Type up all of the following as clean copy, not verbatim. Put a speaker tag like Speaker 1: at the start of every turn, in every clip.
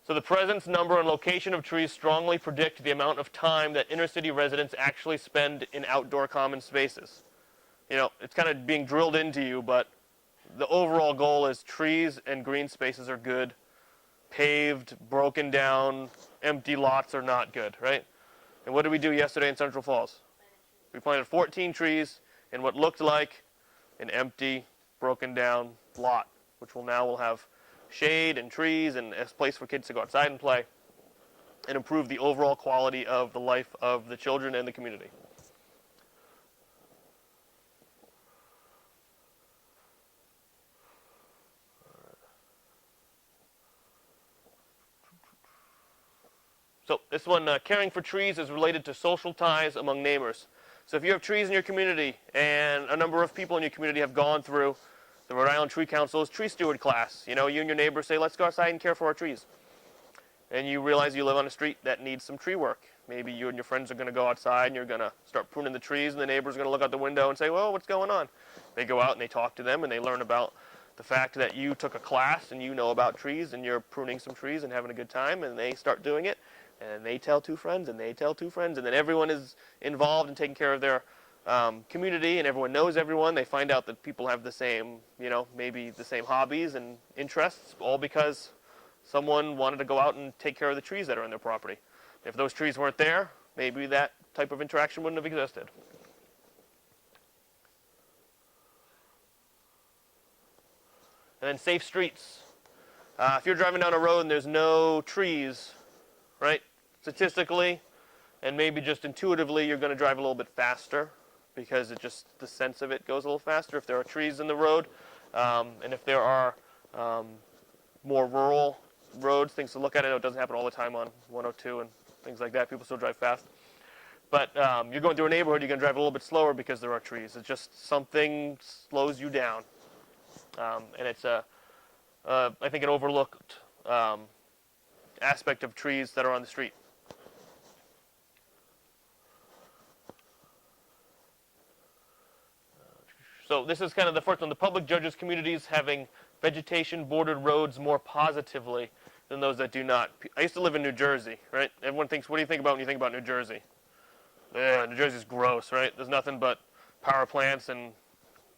Speaker 1: So the presence, number, and location of trees strongly predict the amount of time that inner city residents actually spend in outdoor common spaces. You know, it's kind of being drilled into you, but the overall goal is trees and green spaces are good. Paved, broken down, empty lots are not good, right? And what did we do yesterday in Central Falls? We planted 14 trees in what looked like an empty, broken down lot, which will have shade and trees and a place for kids to go outside and play and improve the overall quality of the life of the children and the community. So this one, caring for trees is related to social ties among neighbors. So if you have trees in your community and a number of people in your community have gone through the Rhode Island Tree Council's tree steward class, you know, you and your neighbors say, let's go outside and care for our trees. And you realize you live on a street that needs some tree work. Maybe you and your friends are going to go outside and you're going to start pruning the trees, and the neighbors are going to look out the window and say, well, what's going on? They go out and they talk to them and they learn about the fact that you took a class and you know about trees and you're pruning some trees and having a good time, and they start doing it. And they tell two friends, and they tell two friends, and then everyone is involved in taking care of their community, and everyone knows everyone. They find out that people have the same, you know, maybe the same hobbies and interests, all because someone wanted to go out and take care of the trees that are in their property. If those trees weren't there, maybe that type of interaction wouldn't have existed. And then safe streets. If you're driving down a road and there's no trees, right, statistically and maybe just intuitively, you're going to drive a little bit faster because it just, the sense of it goes a little faster. If there are trees in the road, and if there are more rural roads, things to look at. I know it doesn't happen all the time on 102 and things like that. People still drive fast. But you're going through a neighborhood, you're going to drive a little bit slower because there are trees. It's just something slows you down. And it's, I think, an overlooked aspect of trees that are on the street. So this is kind of the first one. The public judges communities having vegetation-bordered roads more positively than those that do not. I used to live in New Jersey, right? Everyone thinks, what do you think about when you think about New Jersey? Yeah, New Jersey's gross, right? There's nothing but power plants and,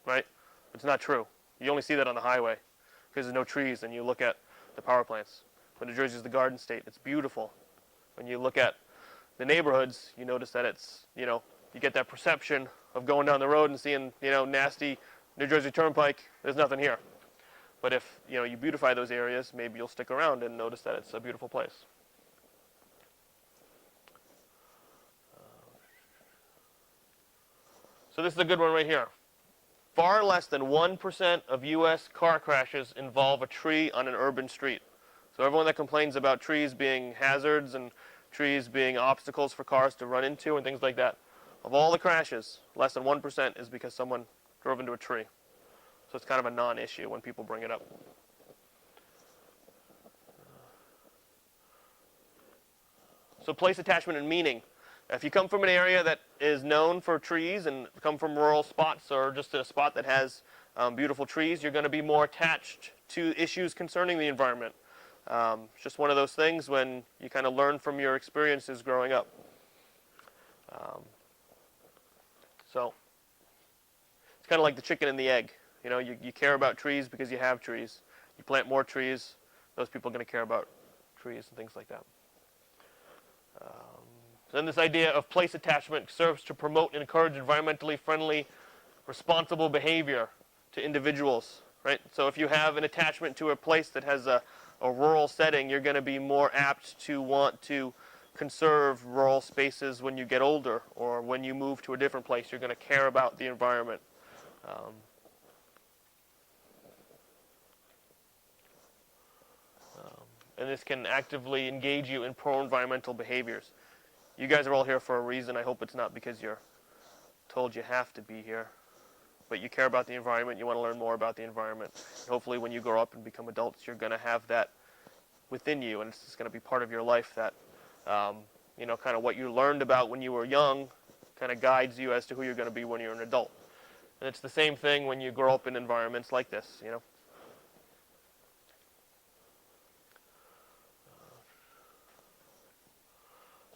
Speaker 1: right? It's not true. You only see that on the highway because there's no trees and you look at the power plants. But New Jersey is the garden state. It's beautiful. When you look at the neighborhoods, you notice that it's, you know, you get that perception of going down the road and seeing, you know, nasty New Jersey Turnpike. There's nothing here. But if, you know, you beautify those areas, maybe you'll stick around and notice that it's a beautiful place. So this is a good one right here. Far less than 1% of U.S. car crashes involve a tree on an urban street. So everyone that complains about trees being hazards and trees being obstacles for cars to run into and things like that, of all the crashes, less than 1% is because someone drove into a tree. So it's kind of a non-issue when people bring it up. So place attachment and meaning. If you come from an area that is known for trees and come from rural spots or just a spot that has beautiful trees, you're going to be more attached to issues concerning the environment. It's just one of those things when you kind of learn from your experiences growing up. So it's kind of like the chicken and the egg. You know, you care about trees because you have trees. You plant more trees, those people are going to care about trees and things like that. Then this idea of place attachment serves to promote and encourage environmentally friendly, responsible behavior to individuals, right? So if you have an attachment to a place that has a rural setting, you're going to be more apt to want to conserve rural spaces when you get older, or when you move to a different place, you're going to care about the environment. And this can actively engage you in pro-environmental behaviors. You guys are all here for a reason. I hope it's not because you're told you have to be here. But you care about the environment. You want to learn more about the environment. And hopefully when you grow up and become adults, you're going to have that within you. And it's just going to be part of your life that, you know, kind of what you learned about when you were young kind of guides you as to who you're going to be when you're an adult. And it's the same thing when you grow up in environments like this, you know.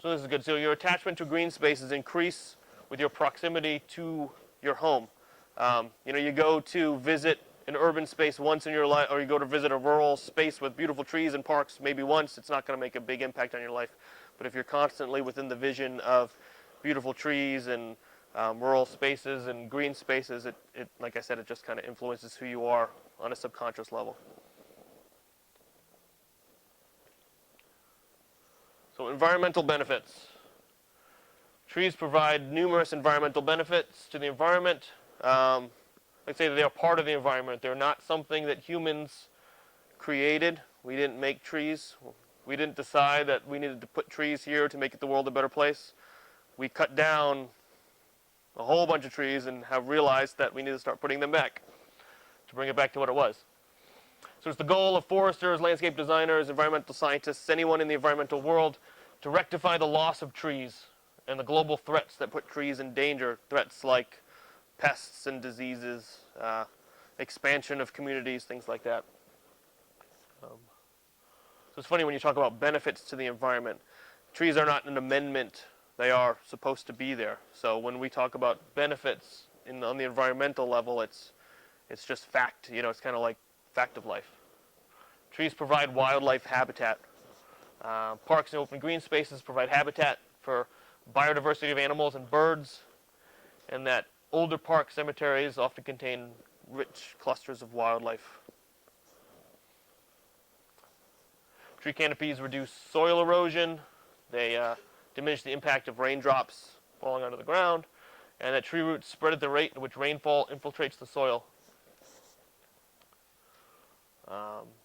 Speaker 1: So this is good. So your attachment to green spaces increase with your proximity to your home. You go to visit an urban space once in your life, or you go to visit a rural space with beautiful trees and parks maybe once, it's not going to make a big impact on your life. But if you're constantly within the vision of beautiful trees and rural spaces and green spaces, it, like I said, it just kind of influences who you are on a subconscious level. So environmental benefits. Trees provide numerous environmental benefits to the environment. Like I say, they are part of the environment. They're not something that humans created. We didn't make trees. We didn't decide that we needed to put trees here to make the world a better place. We cut down a whole bunch of trees and have realized that we need to start putting them back to bring it back to what it was. So it's the goal of foresters, landscape designers, environmental scientists, anyone in the environmental world, to rectify the loss of trees and the global threats that put trees in danger, threats like pests and diseases, expansion of communities, things like that. So it's funny when you talk about benefits to the environment. Trees are not an amendment. They are supposed to be there. So when we talk about benefits on the environmental level, it's just fact. It's kind of like fact of life. Trees provide wildlife habitat. Parks and open green spaces provide habitat for biodiversity of animals and birds, and that older park cemeteries often contain rich clusters of wildlife. Tree canopies reduce soil erosion. They diminish the impact of raindrops falling onto the ground, and that tree roots spread at the rate at which rainfall infiltrates the soil.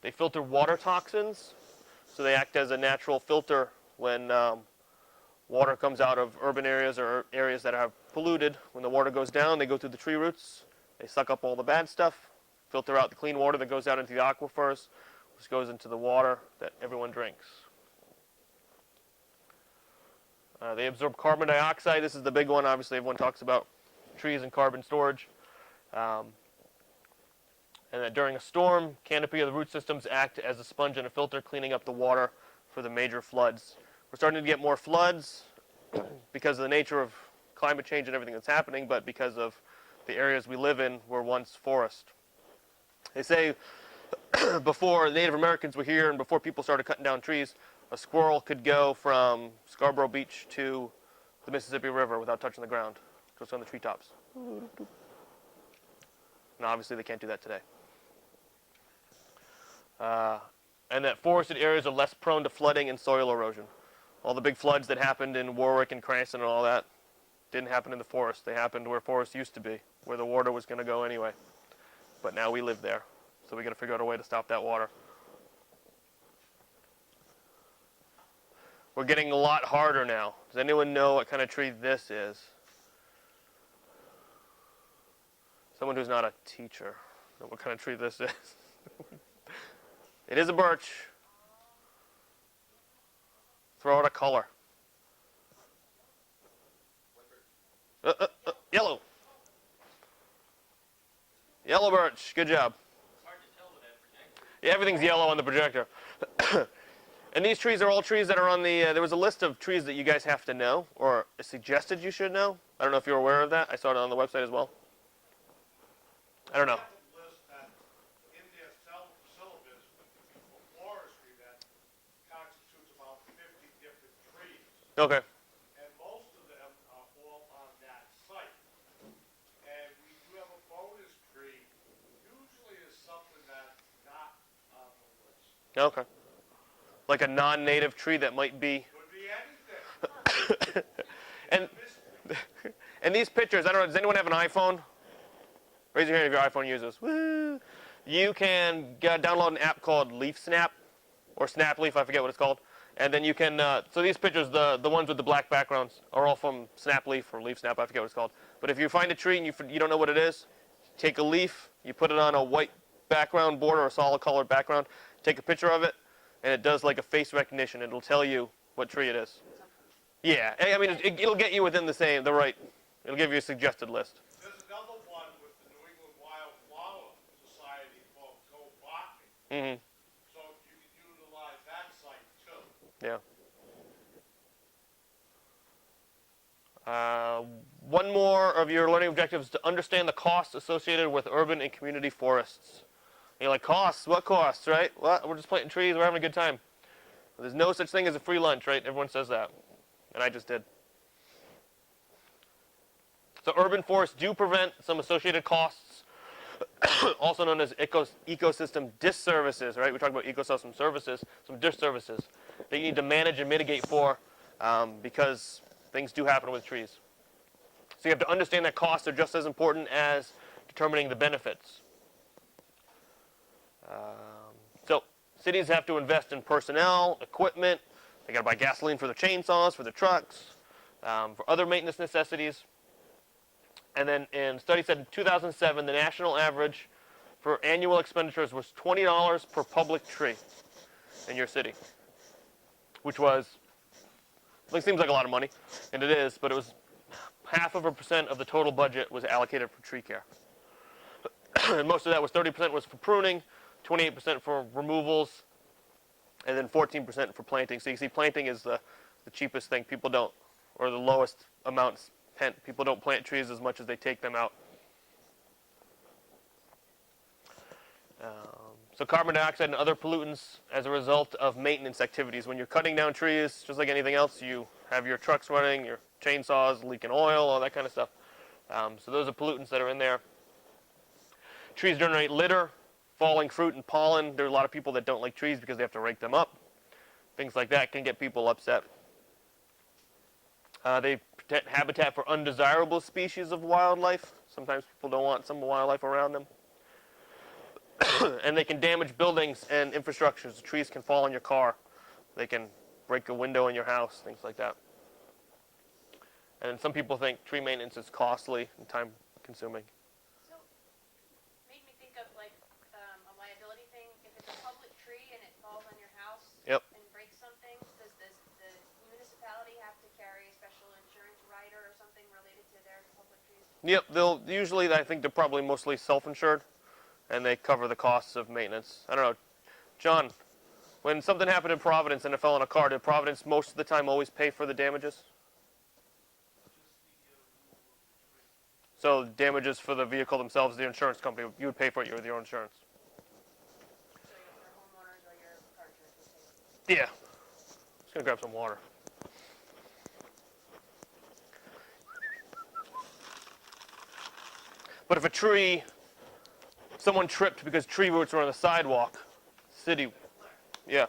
Speaker 1: They filter water toxins, so they act as a natural filter when water comes out of urban areas or areas that are polluted. When the water goes down, they go through the tree roots. They suck up all the bad stuff, filter out the clean water that goes out into the aquifers, which goes into the water that everyone drinks. They absorb carbon dioxide. This is the big one. Obviously, everyone talks about trees and carbon storage. And that during a storm, canopy of the root systems act as a sponge and a filter, cleaning up the water for the major floods. We're starting to get more floods because of the nature of climate change and everything that's happening, but because of the areas we live in were once forest. They say before Native Americans were here and before people started cutting down trees, a squirrel could go from Scarborough Beach to the Mississippi River without touching the ground, just on the treetops. Now, obviously, they can't do that today. And that forested areas are less prone to flooding and soil erosion. All the big floods that happened in Warwick and Cranston and all that didn't happen in the forest. They happened where forests used to be, where the water was going to go anyway. But now we live there, so we got to figure out a way to stop that water. We're getting a lot harder now. Does anyone know what kind of tree this is? Someone who's not a teacher. Know what kind of tree this is? It is a birch. Throw out a color. Yellow. Yellow birch. Good job.
Speaker 2: It's hard to tell with that projector.
Speaker 1: Yeah, everything's yellow on the projector. And these trees are all trees that are on the, there was a list of trees that you guys have to know, or suggested you should know. I don't know if you're aware of that. I saw it on the website as well. I don't know.
Speaker 3: List that in their syllabus for forestry that constitutes about 50 different trees.
Speaker 1: Okay.
Speaker 3: And most of them are all on that site. And we do have a bonus tree, usually is something that's not on the list.
Speaker 1: Okay. Like a non-native tree that might be.
Speaker 3: Could be anything.
Speaker 1: And these pictures, I don't know, does anyone have an iPhone? Raise your hand if your iPhone uses. Woo! You can download an app called Leaf Snap, or Snap Leaf, I forget what it's called. And then you can, so these pictures, the ones with the black backgrounds, are all from Snap Leaf or Leaf Snap, I forget what it's called. But if you find a tree and you don't know what it is, take a leaf, you put it on a white background border or a solid colored background, take a picture of it, and it does like a face recognition. It'll tell you what tree it is. Yeah, I mean, it'll get you within it'll give you a suggested list.
Speaker 3: There's another one with the New England Wildflower Society called Co-Botany.
Speaker 1: Mm-hmm.
Speaker 3: So you can utilize that site too.
Speaker 1: Yeah. One more of your learning objectives is to understand the costs associated with urban and community forests. And you're like, costs? What costs, right? What? We're just planting trees, we're having a good time. There's no such thing as a free lunch, right? Everyone says that. And I just did. So urban forests do prevent some associated costs, also known as ecosystem disservices, right? We talk about ecosystem services, some disservices that you need to manage and mitigate for because things do happen with trees. So you have to understand that costs are just as important as determining the benefits. So cities have to invest in personnel, equipment. They got to buy gasoline for their chainsaws, for their trucks, for other maintenance necessities. And then in study said in 2007, the national average for annual expenditures was $20 per public tree in your city, which was, it seems like a lot of money, and it is, but it was 0.5% of the total budget was allocated for tree care. And most of that was 30% was for pruning, 28% for removals, and then 14% for planting. So you see planting is the cheapest thing. People don't, or the lowest amount spent. People don't plant trees as much as they take them out. So carbon dioxide and other pollutants as a result of maintenance activities. When you're cutting down trees, just like anything else, you have your trucks running, your chainsaws leaking oil, all that kind of stuff. So those are pollutants that are in there. Trees generate litter, falling fruit and pollen. There are a lot of people that don't like trees because they have to rake them up. Things like that can get people upset. They protect habitat for undesirable species of wildlife. Sometimes people don't want some wildlife around them. And they can damage buildings and infrastructures. The trees can fall on your car. They can break a window in your house, things like that. And some people think tree maintenance is costly and time consuming.
Speaker 4: So, made me think of like a liability thing. If it's a public tree and it falls on your house
Speaker 1: Yep.
Speaker 4: and breaks something, does the municipality have to carry a special insurance rider or something related to their public trees?
Speaker 1: Yep, they'll usually, I think they're probably mostly self-insured, and they cover the costs of maintenance. I don't know, John, when something happened in Providence and it fell on a car, did Providence most of the time always pay for the damages? So damages for the vehicle themselves, the insurance company, you would pay for it with your insurance.
Speaker 4: So your homeowners or your car insurance would pay?
Speaker 1: Yeah. Just gonna grab some water. But if a tree, someone tripped because tree roots were on the sidewalk, city, yeah.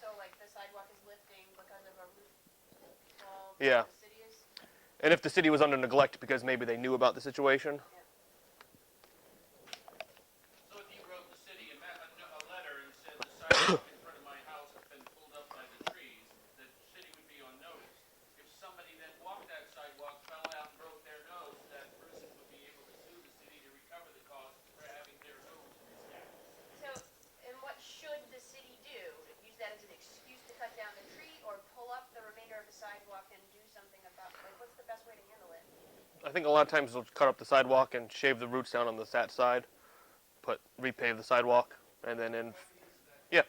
Speaker 4: So like the sidewalk is lifting because of a roof fall?
Speaker 1: Yeah.
Speaker 4: The city is?
Speaker 1: And if the city was under neglect because maybe they knew about the situation.
Speaker 2: So if you wrote the city a letter and said the sidewalk in front of my house has been pulled up by the trees, the city would be on notice. If somebody then walked that sidewalk, fell out and broke their nose, that person would be able to sue the city to recover the costs for having their nose restored.
Speaker 4: So, and what should the city do? Use that as an excuse to cut down the tree or pull up the remainder of the sidewalk and do something about it? Like, what's the best way to handle it?
Speaker 1: I think a lot of times they'll cut up the sidewalk and shave the roots down on the that side, repave the sidewalk, and then yeah.